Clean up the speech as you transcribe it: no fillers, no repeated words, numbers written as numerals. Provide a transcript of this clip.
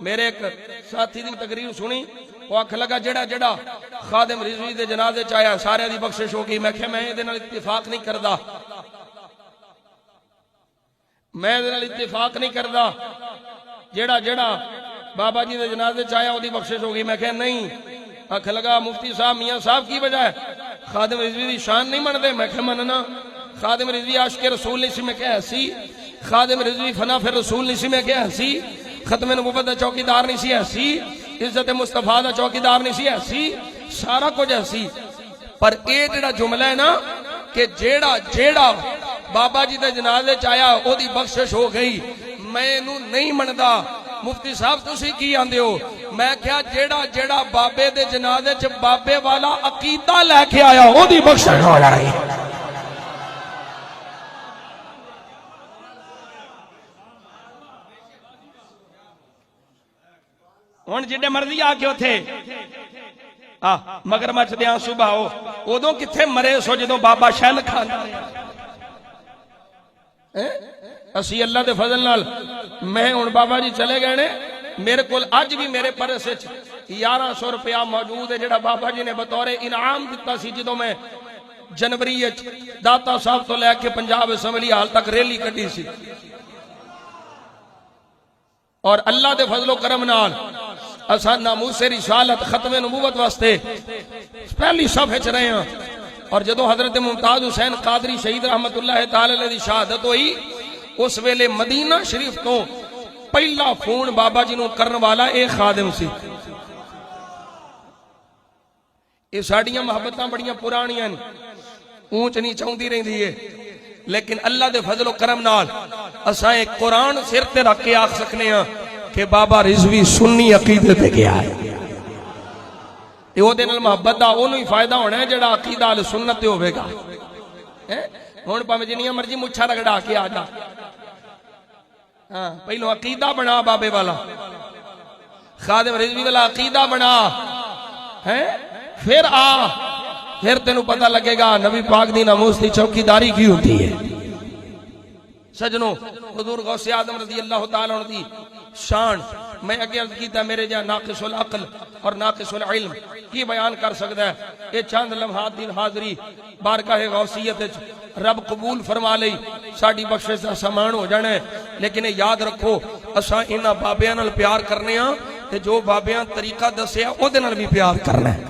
میرے ایک ساتھی دی تقریر سنی، وہ آکھ لگا جڑا جڑا خادم رضوی دے جنازے چاہیا سارے دی بخشش ہو گئی. میں کہ میں دے نال اتفاق نہیں کردا، میں دے نال اتفاق نہیں کردا. جڑا جڑا بابا جی دے جنازے چاہیا وہ دی بخشش ہو گئی. میں کہ نہیں. آکھ لگا مفتی صاحب میاں صاحب کی وجہ ہے خادم رضوی دی شان نہیں من دے. میں کہ مننا. خادم رضوی عاشق رسول نہیں سی. میں کہ ایسی. خادم رضوی فنا پھر رسول نہیں سی. میں کہ ایسی. ختم نبوت دا چوکیدار نہیں سی. ایسی. عزت مصطفیٰ دا چوکیدار نہیں سی. ایسی. سارا کچھ ایسی. پر اے جڑا جملہ ہے نا کہ جیڑا جیڑا بابا جی دے جنازے چاہیا او دی بخشش ہو گئی، میں نو نہیں مندا. مفتی صاحب تسی کی آندے ہو؟ میں کہا جیڑا جیڑا بابے دے جنازے چ بابے والا عقیدہ لے کے آیا او دی بخشش ہو جائے. ہن جڑے مرضی آ کے اوتھے مگر مچ دیاں صبح ہو ادوں کتھے مرے سو جدوں بابا شل کھاندا رہیا. اسی اللہ دے فضل نال میں ہن بابا جی چلے گئے نے. میرے کول اج بھی میرے پرس وچ 1100 روپیہ موجود ہے جڑا بابا جی نے بطور انعام دتا سی جدوں میں جنوری وچ داتا صاحب تو لے کے پنجاب اسمبلی حال تک ریلی کڈی سی. اور اللہ دے فضل و کرم نال اساں ناموس رسالت ختم نبوت واسطے پہلی صف وچ رہے ہاں. اور جدوں حضرت ممتاز حسین قادری شہید رحمت اللہ تعالی علیہ دی شہادت ہوئی اس ویلے مدینہ شریف تو پہلا فون بابا جی نو کرن والا ایک خادم سی. یہ ساڑیاں محبتاں بڑیاں پرانیاں اونچ نہیں چاہندی رہندی ہے، لیکن اللہ دے فضل و کرم نال اساں ایک قرآن سر تے رکھ کے آکھ سکنے ہاں کہ بابا رضوی سنی عقیدے تے گیا ہے. او دے نال محبت دا اونوں ہی فائدہ ہونا ہے جڑا عقیدہ اہل سنت تے ہوے گا. ہن پاویں جنیاں مرضی مچھا رگڑا کے آ جا، پہلو عقیدہ بنا بابے والا، خادم رضوی والا عقیدہ بنا پھر پھر تینوں پتہ لگے گا نبی پاک دی ناموس دی چوکیداری کی ہوتی ہے. سجنوں حضور غوث اعظم رضی اللہ تعالیٰ عنہ دی شان میں اگے عرض کیتا میرے جہاں ناقص العقل اور ناقص العلم کی بیان کر سکتا ہے. یہ چند لمحات دی حاضری بارگاہ غوثیت رب قبول فرما لئی ساڈی بخشش دا سامان ہو جانا ہے. لیکن یاد رکھو اساں انہاں بابیاں نال پیار کرنے ہاں تے جو بابیاں طریقہ دسیا او دے نال بھی پیار کرنا ہے.